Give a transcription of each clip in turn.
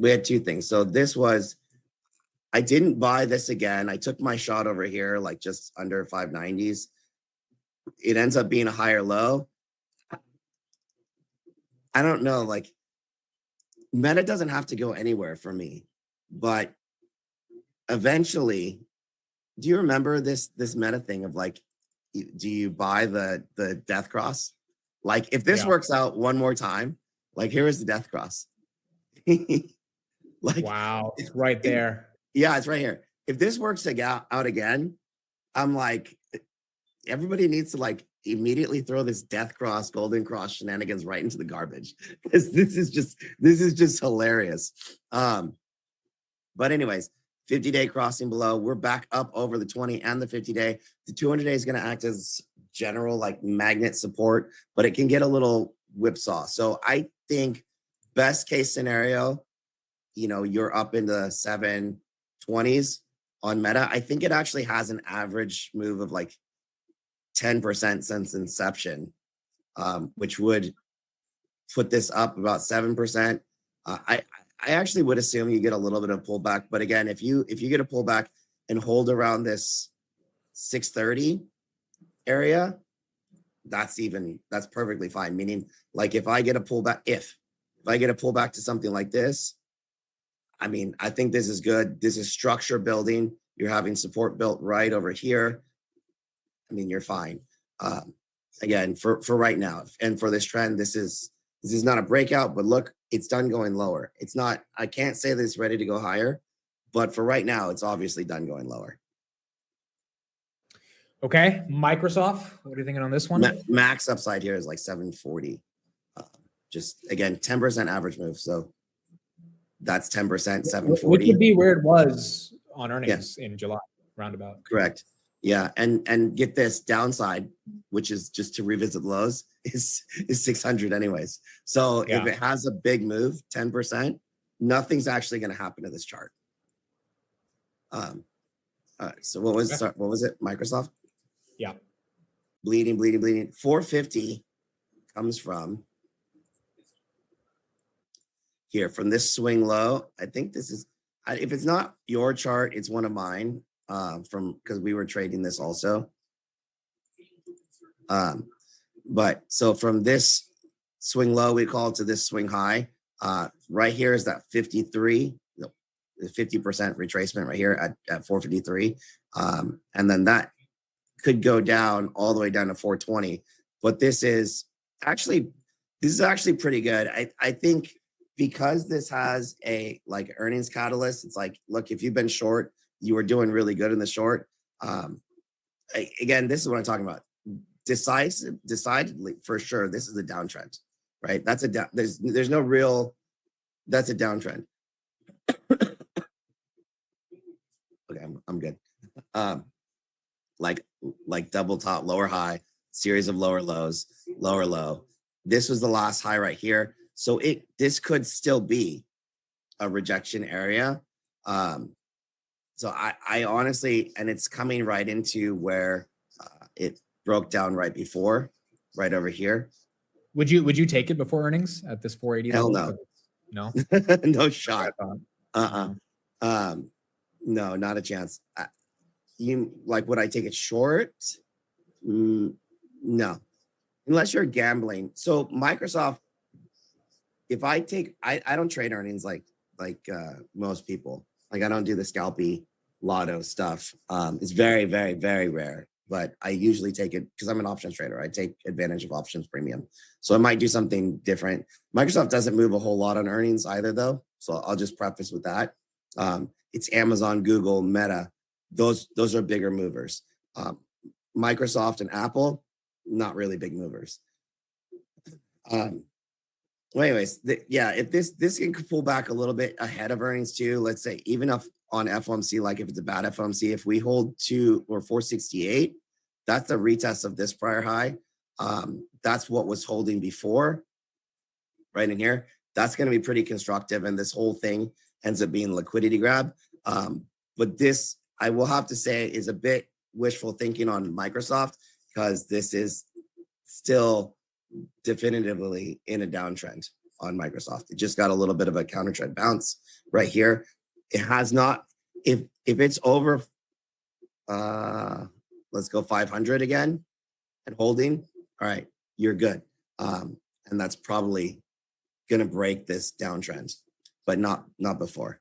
we had two things. So this was, I didn't buy this again. I took my shot over here, like just under 590s. It ends up being a higher low. I don't know, like Meta doesn't have to go anywhere for me, but eventually, do you remember this Meta thing of like, do you buy the death cross? Like if this works out one more time, like here is the death cross. Like wow, it's right there. Yeah, it's right here. If this works out again, I'm like, everybody needs to like immediately throw this death cross, golden cross shenanigans right into the garbage, because this is just hilarious. But anyways, 50-day crossing below, we're back up over the 20 and the 50-day. The 200-day is going to act as general like magnet support, but it can get a little whipsaw. So I think best case scenario, you know, you're up in the 720s on Meta. I think it actually has an average move of like 10% since inception, which would put this up about 7%. I actually would assume you get a little bit of pullback, but again, if you get a pullback and hold around this 630 area, that's perfectly fine. Meaning, like if I get a pullback, if I get a pullback to something like this, I mean, I think this is good. This is structure building. You're having support built right over here. I mean, you're fine. Again, for right now, and for this trend, this is not a breakout, but look, it's done going lower. It's not, I can't say that it's ready to go higher, but for right now, it's obviously done going lower. Okay, Microsoft, what are you thinking on this one? Max upside here is like 740. Just again, 10% average move. So that's 10%, 740. Which would be where it was on earnings in July, roundabout. Correct. Yeah, and get this, downside, which is just to revisit lows, is 600 anyways. So if it has a big move, 10%, nothing's actually going to happen to this chart. All right, so what was it? Microsoft? Yeah. Bleeding. 450 comes from here, from this swing low. I think this is, if it's not your chart, it's one of mine. Because we were trading this also. But so from this swing low, we call it, to this swing high, right here is that 53, the 50% retracement right here at 453. And then that could go down all the way down to 420. But this is actually pretty good. I think because this has a like earnings catalyst, it's like, look, if you've been short, you were doing really good in the short. Again, this is what I'm talking about. Decidedly, for sure, this is a downtrend, right? That's there's no real, that's a downtrend. Okay, I'm good. Like double top, lower high, series of lower lows, lower low. This was the last high right here. So this could still be a rejection area. So I honestly, and it's coming right into where it broke down right before, right over here. Would you take it before earnings at this 480? Hell no. No? No shot. No, not a chance. Would I take it short? No, unless you're gambling. So Microsoft, if I don't trade earnings like most people. Like I don't do the scalpy lotto stuff. It's very, very, very rare, but I usually take it because I'm an options trader. I take advantage of options premium. So I might do something different. Microsoft doesn't move a whole lot on earnings either though. So I'll just preface with that. It's Amazon, Google, Meta. Those are bigger movers. Microsoft and Apple, not really big movers. Well, anyways, if this can pull back a little bit ahead of earnings too, let's say even if on FOMC, like if it's a bad FOMC, if we hold 468, that's the retest of this prior high. That's what was holding before, right in here. That's going to be pretty constructive, and this whole thing ends up being liquidity grab. But this, I will have to say, is a bit wishful thinking on Microsoft, because this is still definitively in a downtrend on Microsoft. It just got a little bit of a counter trend bounce right here. It has not, if it's over, let's go 500 again and holding. All right, you're good. And that's probably going to break this downtrend, but not before.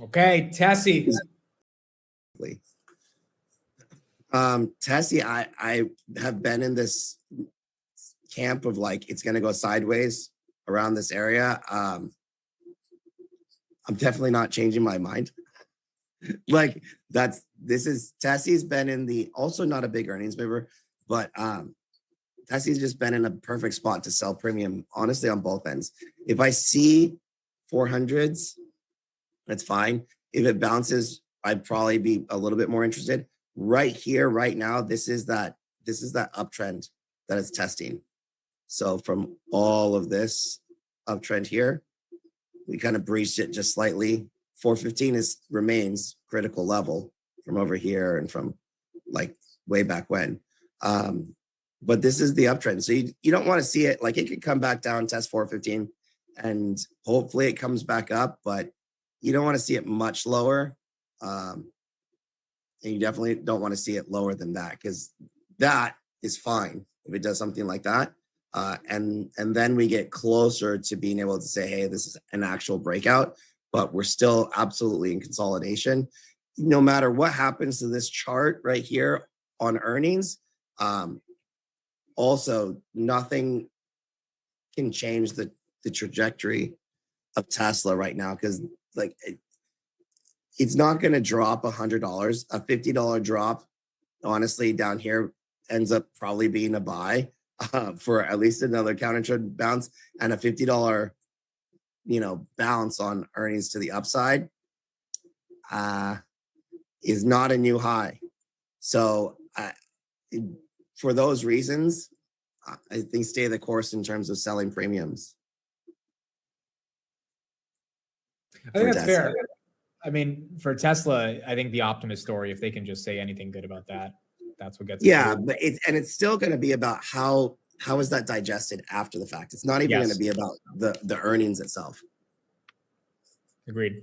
Okay, Tessie. Tessie, I have been in this camp of like, it's going to go sideways around this area. I'm definitely not changing my mind. Like Tessie's been in the, also not a big earnings mover, but Tessie's just been in a perfect spot to sell premium, honestly, on both ends. If I see 400s, that's fine. If it bounces, I'd probably be a little bit more interested. Right here, right now, this is that uptrend that it's testing. So from all of this uptrend here, we kind of breached it just slightly. 415 remains critical level from over here and from like way back when. But this is the uptrend. So you don't want to see it, like it could come back down, test 415, and hopefully it comes back up, but you don't want to see it much lower. And you definitely don't want to see it lower than that, because that is fine if it does something like that. And then we get closer to being able to say, hey, this is an actual breakout, but we're still absolutely in consolidation. No matter what happens to this chart right here on earnings, also nothing can change the trajectory of Tesla right now, because like it's not going to drop $100. A $50 drop, honestly, down here ends up probably being a buy for at least another counter trend bounce, and a $50 bounce on earnings to the upside is not a new high. So for those reasons, I think stay the course in terms of selling premiums. I think that's fair. I mean, for Tesla, I think the optimist story, if they can just say anything good about that, that's what gets it. Yeah, but it's still going to be about how is that digested after the fact. It's not even going to be about the earnings itself. Agreed.